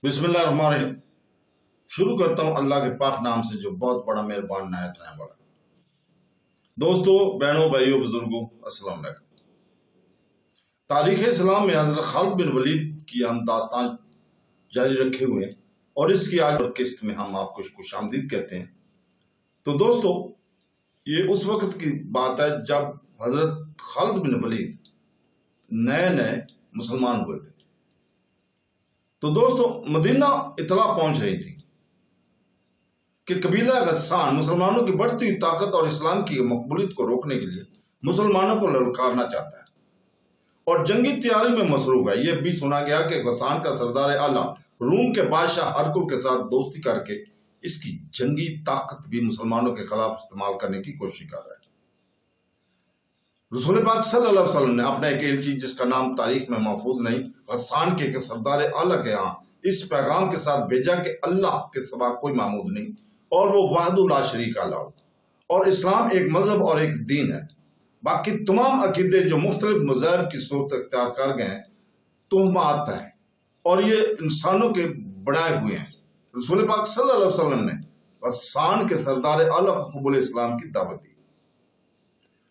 बिस्मिल्लाहिर्रहमानिर्रहीम। शुरू करता हूँ अल्लाह के पाक नाम से जो बहुत बड़ा मेहरबान नायत रहने वाला। दोस्तों, बहनों, भाइयों, बुजुर्गों, अस्सलाम वालेकुम। तारीख इस्लाम में हजरत खालिद बिन वलीद की हम दास्तान जारी रखे हुए हैं और इसकी आज किस्त में हम आपको खुशामदीद कहते हैं। तो दोस्तों, ये उस वक्त की बात है जब हजरत खालिद बिन वलीद नए नए मुसलमान हुए थे। तो दोस्तों, मदीना इतला पहुंच रही थी कि कबीला गस्सान मुसलमानों की बढ़ती हुई ताकत और इस्लाम की मकबूलियत को रोकने के लिए मुसलमानों को ललकारना चाहता है और जंगी तैयारी में मसरूफ है। यह भी सुना गया कि गस्सान का सरदार आला रूम के बादशाह हरकुल के साथ दोस्ती करके इसकी जंगी ताकत भी मुसलमानों के खिलाफ इस्तेमाल करने की कोशिश कर रहा है। रसूल पाक सल्लल्लाहु अलैहि वसल्लम ने अपना एक एलची, जिसका नाम तारीख में महफूज नहीं, गस्सान के सरदार आला के यहाँ इस पैगाम के साथ भेजा कि अल्लाह के सिवा कोई मामूद नहीं और वो वाहिदुल ला शरीक अल्लाह और इस्लाम एक मजहब और एक दीन है। बाकी तमाम अकीदे जो मुख्तलिफ मज़हब की सूरत अख्तियार कर गए तोहमात है और ये इंसानों के बढ़ाए हुए हैं। रसूल पाक सल्लल्लाहु अलैहि वसल्लम ने गस्सान के सरदार आला को कबूल इस्लाम की दावत दी।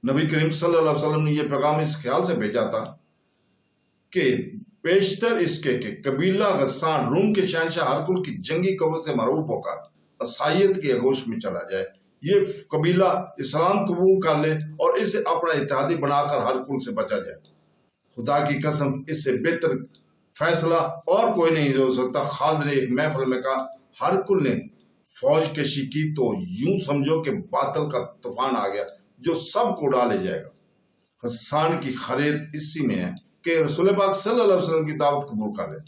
नबी करीम सल्लल्लाहु अलैहि वसल्लम ने यह पैगाम इस ख्याल से भेजा था कि पेशतर इसके कि कबीला गस्सान रूम के शहनशाह हरकुल की जंगी कवत से मरूफ होकर असायत की आगोश में चला जाए। ये कबीला इस्लाम कबूल कर ले और इसे अपना इत्तेहादी बनाकर हरकुल से बचा जाए। खुदा की कसम, इससे बेहतर फैसला और कोई नहीं हो सकता। खालिद ने एक महफिल में कहा, हरकुल ने फौज कशी की तो यूं समझो कि बादल का तूफान आ गया जो सबको उड़ा ले जाएगा। गस्सान की खरीद इसी में है कि रसूल पाक सल्लल्लाहु अलैहि वसल्लम की दावत कबूल कर ले।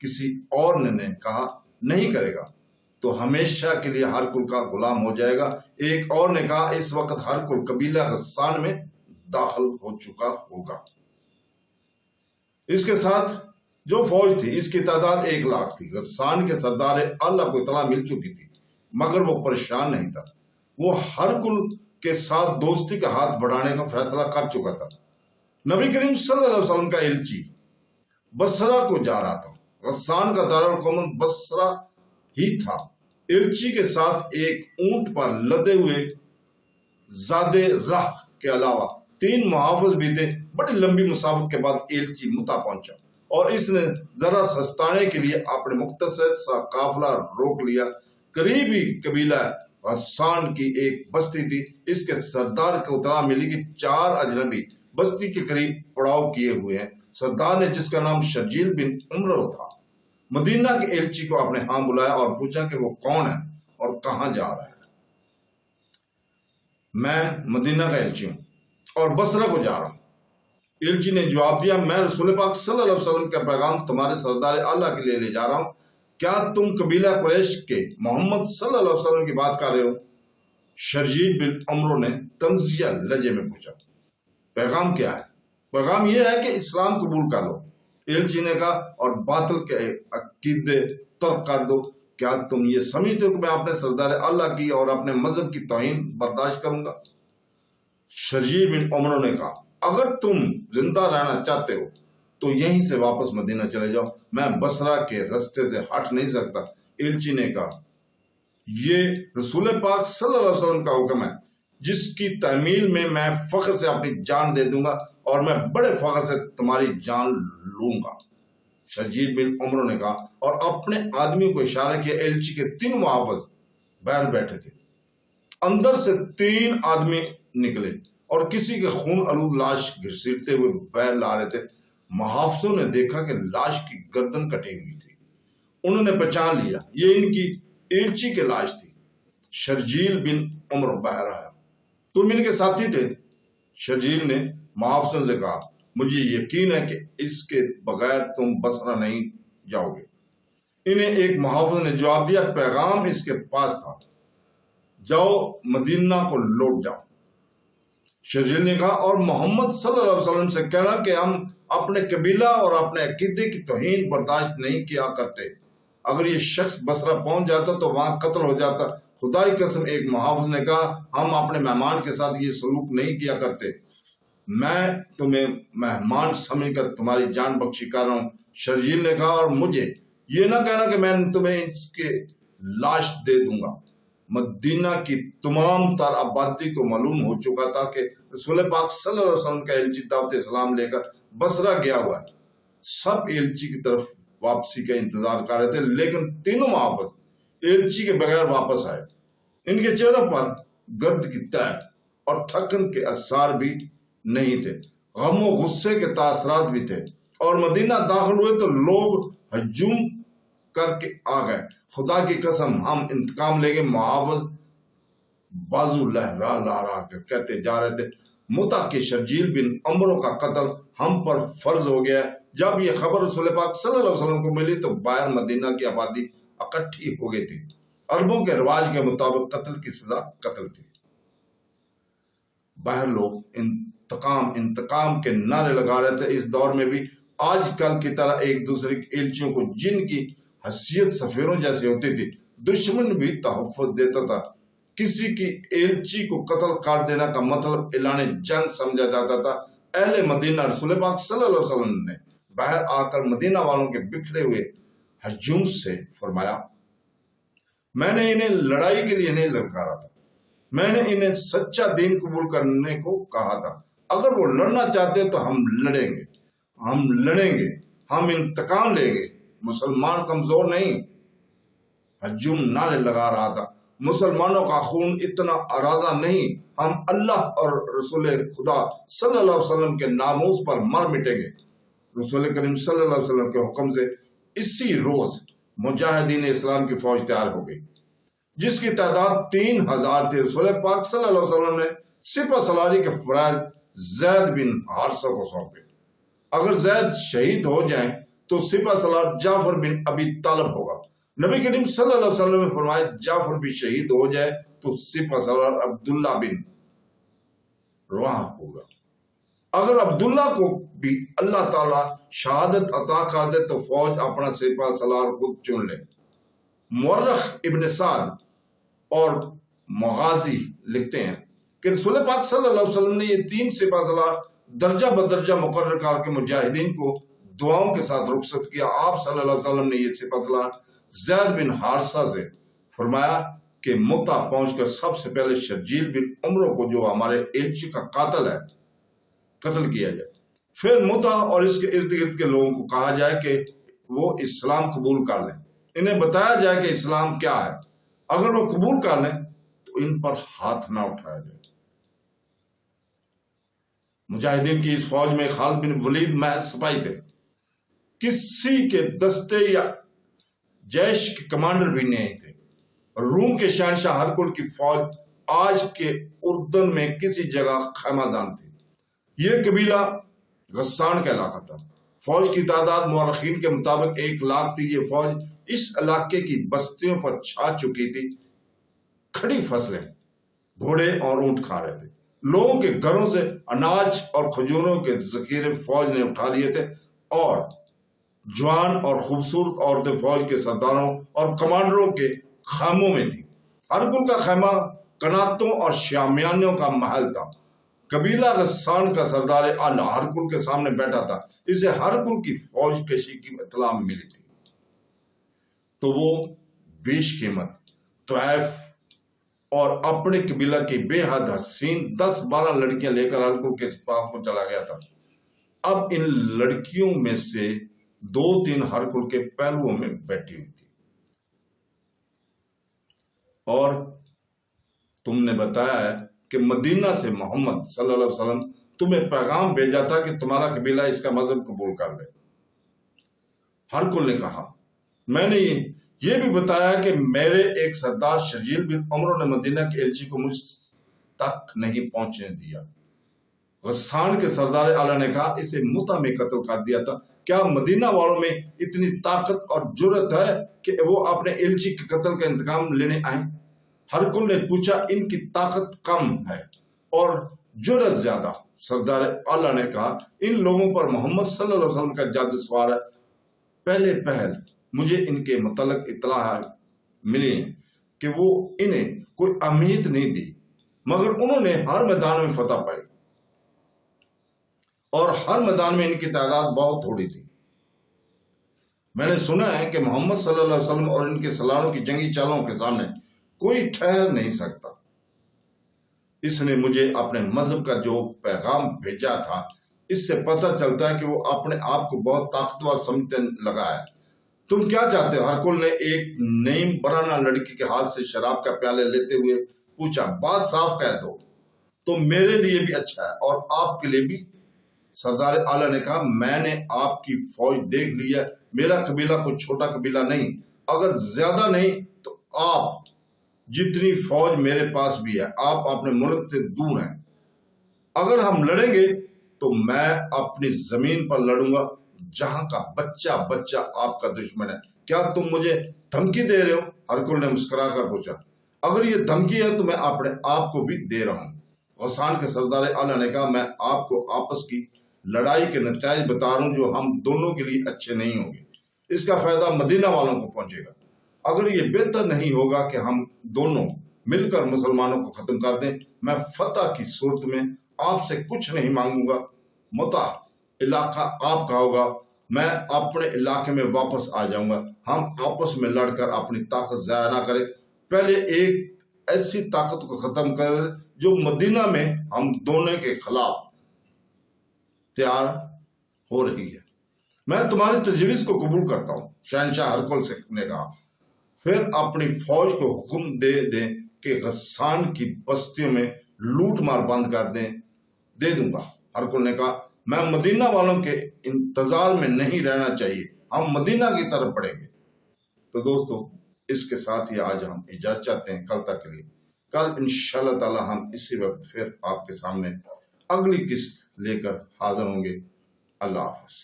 किसी और ने कहा नहीं करेगा तो हमेशा के लिए हरकुल का गुलाम हो जाएगा। एक और ने कहा इस वक्त हरकुल कबीला गस्सान में दाखिल हो चुका होगा। इसके साथ जो फौज थी इसकी तादाद 1 लाख थी। गस्सान के सरदार अल्लाह को इतला मिल चुकी थी मगर वो परेशान नहीं था। वो हरकुल के साथ दोस्ती का हाथ बढ़ाने का फैसला कर चुका था। नबी करीम सल्लल्लाहु अलैहि वसल्लम का एलची बसरा को जा रहा था। गस्सान का दारुल हुकूमत बसरा ही था। एलची के साथ एक ऊंट पर लदे हुए ज़ादे राह के अलावा 3 मुहाफिज भी थे। बड़ी लंबी मुसाफत के बाद एलची मुता पहुंचा और इसने जरा सस्ताने के लिए अपने मुख्तसर सा काफिला रोक लिया। करीबी कबीला गस्सान की एक बस्ती थी। इसके सरदार को उतरा मिली कि 4 अजनबी बस्ती के करीब पड़ाव किए हुए हैं। सरदार ने, जिसका नाम शर्जील बिन उमरो था, मदीना के एलची को अपने यहाँ बुलाया और पूछा कि वो कौन है और कहाँ जा रहा है। मैं मदीना का एलची हूँ और बसरा को जा रहा हूँ। एलची ने जवाब दिया, मैं रसूल पाक सल्लल्लाहु अलैहि वसल्लम का पैगाम तुम्हारे सरदार आला के लिए ले जा रहा हूँ। क्या तुम कबीला कुरैश के मोहम्मद सल्लल्लाहु अलैहि वसल्लम की बात कर रहे हो? शर्जील बिन उमरो ने तंजिया लहजे में पूछा, पैगाम क्या है? पैगाम यह है कि इस्लाम कबूल कर लो। एलची ने कहा, और बातिल के अकीदे तर्क कर दो। क्या तुम ये समझते हो कि मैं अपने सरदार अल्लाह की और अपने मजहब की तौहीन बर्दाश्त करूंगा? शर्जील बिन उमरो ने कहा, अगर तुम जिंदा रहना चाहते हो तो यहीं से वापस मदीना चले जाओ, मैं बसरा के रास्ते से हट नहीं सकता। एलची ने कहा, ये रसूल पाक सल्लल्लाहु अलैहि वसल्लम का हुक्म है जिसकी तमील में मैं फख्र से अपनी जान दे दूंगा और मैं बड़े फख्र से तुम्हारी जान लूंगा। शर्जील बिन उमरो ने कहा और अपने आदमी को इशारा किया। एलची के 3 मुहाफिज बाहर बैठे थे। अंदर से 3 आदमी निकले और किसी के खून आलूद लाश घसीटते हुए बाहर ला रहे थे। मुहाफिजों ने देखा कि लाश की गर्दन कटी हुई थी। उन्होंने पहचान लिया ये इनकी एलची की लाश थी। शर्जील बिन उमर बाहर आया, तुम इनके साथी थे? शर्जील ने मुहाफिजों से कहा, मुझे यकीन है कि इसके बगैर तुम बसरा नहीं जाओगे। इन्हें एक मुहाफिज ने जवाब दिया, पैगाम इसके पास था, जाओ मदीना को लौट जाओ। शर्जील ने कहा, और मोहम्मद सल्लल्लाहु अलैहि वसल्लम से कहना कि हम अपने कबीला और अपने अकीदे की तौहीन बर्दाश्त नहीं किया करते। अगर ये शख्स बसरा पहुंच जाता तो वहां कत्ल हो जाता। खुदा की कसम, एक मुहाफिज ने कहा, हम अपने मेहमान के साथ ये सलूक नहीं किया करते। मैं तुम्हें मेहमान समझकर तुम्हारी जान बख्शी कर रहा हूँ। शर्जील ने कहा, और मुझे یہ نہ کہنا کہ میں تمہیں اس کے لاش دے دوں گا۔ مدینہ کی تمام تر آبادی کو معلوم ہو چکا تھا کہ رسول پاک صلی اللہ علیہ وسلم کا ایلچی دعوت اسلام لے کر بصرہ گیا ہوا ہے۔ سب ایلچی کی طرف واپسی کا انتظار کر رہے تھے، لیکن تینوں محافظ ایلچی کے بغیر واپس آئے۔ ان کے چہروں پر گرد کی تہ اور تھکن کے اثار بھی نہیں تھے، غم و غصے کے تاثرات بھی تھے۔ اور مدینہ داخل ہوئے تو لوگ ہجوم کر کے آ گئے۔ خدا کی قسم ہم انتقام لیں گے، محافظ بازو لہرا لہرا کر کہتے جا رہے تھے۔ متا کے شرجیل بن عمرو کا قتل ہم پر فرض ہو گیا۔ جب یہ خبر رسول پاک صلی اللہ علیہ وسلم کو ملی تو باہر مدینہ کی آبادی اکٹھی ہو گئی تھی۔ عربوں کے رواج کے مطابق قتل کی سزا قتل تھی۔ باہر لوگ انتقام کے نعرے لگا رہے تھے۔ اس دور میں بھی آج کل کی طرح ایک دوسرے کی ایلچیوں کو، جن کی حیثیت سفیروں جیسی ہوتی تھی، دشمن بھی تحفظ دیتا تھا۔ کسی کی ایلچی کو قتل کر دینا کا مطلب اعلان جنگ سمجھا جاتا تھا۔ اہل مدینہ رسول پاک صلی اللہ علیہ وسلم نے باہر آ کر مدینہ والوں کے بکھرے ہوئے ہجوم سے فرمایا، میں نے انہیں لڑائی کے لیے نہیں للکارا تھا، میں نے انہیں سچا دین قبول کرنے کو کہا تھا۔ اگر وہ لڑنا چاہتے تو ہم لڑیں گے، ہم انتقام لیں گے۔ مسلمان کمزور نہیں۔ ہجوم نعرے لگا رہا تھا، مسلمانوں کا خون اتنا اراضا نہیں، ہم اللہ اور رسول خدا صلی اللہ علیہ وسلم کے ناموس پر مر مٹیں گے۔ رسول کریم صلی اللہ علیہ وسلم کے حکم سے اسی روز مجاہدین اسلام کی فوج تیار ہو گئی، جس کی تعداد 3000 تھی۔ رسول پاک صلی اللہ علیہ وسلم نے سپہ سالاری کے فرائض زید بن حارثہ کو سونپے۔ اگر زید شہید ہو جائیں تو سپہ سالار جعفر بن ابی طالب ہوگا۔ نبی کریم صلی اللہ علیہ وسلم نے فرمایا، جعفر بھی شہید ہو جائے تو سپہ سالار عبداللہ بن رواحہ ہوگا۔ اگر عبداللہ کو بھی اللہ تعالیٰ شہادت عطا کر دے تو فوج اپنا سپہ سالار خود چن لے۔ مورخ ابن سعد اور مغازی لکھتے ہیں کہ رسول پاک صلی اللہ علیہ وسلم نے یہ 3 سپہ سالار درجہ بدرجہ مقرر کر کے مجاہدین کو دعاؤں کے ساتھ رخصت کیا۔ آپ صلی اللہ علیہ وسلم نے یہ سپہ سالار زید بن حارثہ سے فرمایا کہ متا پہنچ کر سب سے پہلے شرجیل بن عمرو کو، جو ہمارے ایلچی کا قاتل ہے، قتل کیا جائے۔ پھر متا اور اس کے ارد گرد کے لوگوں کو کہا جائے کہ وہ اسلام قبول کر لیں۔ انہیں بتایا جائے کہ اسلام کیا ہے۔ اگر وہ قبول کر لیں تو ان پر ہاتھ نہ اٹھایا جائے۔ مجاہدین کی اس فوج میں خالد بن ولید محض سپاہی تھے، کسی کے دستے یا جیش کے کمانڈر بھی نہیں تھے۔ روم کے شہنشاہ ہرقل کی فوج آج کے اردن میں کسی جگہ خیمہ زن تھی۔ یہ قبیلہ غسان کا علاقہ تھا۔ فوج کی تعداد مورخین کے مطابق 1 لاکھ تھی۔ یہ فوج اس علاقے کی بستیوں پر چھا چکی تھی۔ کھڑی فصلیں گھوڑے اور اونٹ کھا رہے تھے۔ لوگوں کے گھروں سے اناج اور کھجوروں کے ذخیرے فوج نے اٹھا لیے تھے، اور جوان اور خوبصورت عورتیں فوج کے سرداروں اور کمانڈروں کے خیموں میں تھی۔ ہرقل کا خیمہ کناتوں اور شامیانیوں کا محل تھا۔ قبیلہ غسان کا سردار اعلیٰ ہرقل کے سامنے بیٹھا تھا۔ اسے ہرقل کی فوج کشی کی اطلاع ملی تھی، تو وہ بیش قیمت طائف اور اپنے قبیلہ کی بے حد حسین 10-12 لڑکیاں لے کر ہرقل کے پاس کو چلا گیا تھا۔ اب ان لڑکیوں میں سے 2-3 ہرقل کے پہلوؤں میں بیٹھی ہوئی تھی، اور تم نے بتایا ہے کہ مدینہ سے محمد صلی اللہ علیہ وسلم تمہیں پیغام بھیجا تھا کہ تمہارا قبیلہ اس کا مذہب قبول کر لے۔ ہرقل نے کہا، میں نے یہ بھی بتایا کہ میرے ایک سردار شرجیل بن عمرو نے مدینہ کے ایلچی کو مجھ تک نہیں پہنچنے دیا۔ غسان کے سردار اعلیٰ نے کہا، اسے متا میں قتل کر دیا تھا۔ کیا مدینہ والوں میں اتنی طاقت اور جرت ہے کہ وہ اپنے ایلچی کے قتل کا انتقام لینے آئیں؟ ہرقل نے پوچھا، ان کی طاقت کم ہے اور جرت زیادہ۔ سردار اعلیٰ نے کہا، ان لوگوں پر محمد صلی اللہ علیہ وسلم کا جادو سوار ہے۔ پہلے پہل مجھے ان کے متعلق اطلاع ملی ہے کہ وہ انہیں کوئی اہمیت نہیں دی، مگر انہوں نے ہر میدان میں فتح پائی، اور ہر میدان میں ان کی تعداد بہت تھوڑی تھی۔ मैंने सुना है कि मोहम्मद सल्लल्लाहु अलैहि वसल्लम और इनके सलारों की जंगी चालों के सामने कोई ठहर नहीं सकता। इसने मुझे अपने मजहब का जो पैगाम भेजा था, इससे पता चलता है कि वो अपने आप को बहुत ताकतवर समझने लगा है। तुम क्या चाहते हो? हरकुल ने एक नईम बराना लड़की के हाथ से शराब का प्याले लेते हुए पूछा। बात साफ कह दो तो मेरे लिए भी अच्छा है और आपके लिए भी। सरदार आला ने कहा, मैंने आपकी फौज देख ली है। मेरा कबीला कोई छोटा कबीला नहीं, अगर ज्यादा नहीं तो आप जितनी फौज मेरे पास भी है। आप अपने मुल्क से दूर हैं। अगर हम लड़ेंगे तो मैं अपनी जमीन पर लड़ूंगा जहां का बच्चा बच्चा आपका दुश्मन है। क्या तुम मुझे धमकी दे रहे हो? हरकुल ने मुस्कुरा कर पूछा। अगर ये धमकी है तो मैं अपने आप को भी दे रहा हूं। गसान के सरदार आला ने कहा, मैं आपको आपस की लड़ाई के नतीजे बता रहा हूं जो हम दोनों के लिए अच्छे नहीं होंगे। इसका फायदा मदीना वालों को पहुंचेगा। अगर ये बेहतर नहीं होगा कि हम दोनों मिलकर मुसलमानों को खत्म कर दें, मैं फतह की सूरत में आपसे कुछ नहीं मांगूंगा। मुता इलाका आपका होगा, मैं अपने इलाके में वापस आ जाऊंगा। हम आपस में लड़कर अपनी ताकत जाया ना करें। पहले एक ऐसी ताकत को खत्म कर जो मदीना में हम दोनों के खिलाफ तैयार हो रही है। मैं तुम्हारी तजवीज को कबूल करता हूँ, शहनशाह हरकुल ने कहा। फिर अपनी फौज को हुक्म दे दें कि गस्सान की बस्तियों में लूट मार बंद कर दे दूंगा। हरकुल ने कहा, मैं मदीना वालों के इंतजार में नहीं रहना चाहिए, हम मदीना की तरफ बढ़ेंगे। तो दोस्तों, इसके साथ ही आज हम इजाजत चाहते हैं कल तक के लिए। कल इंशाअल्लाह ताला हम इसी वक्त फिर आपके सामने अगली किस्त लेकर हाजिर होंगे। अल्लाह हाफ़िज़।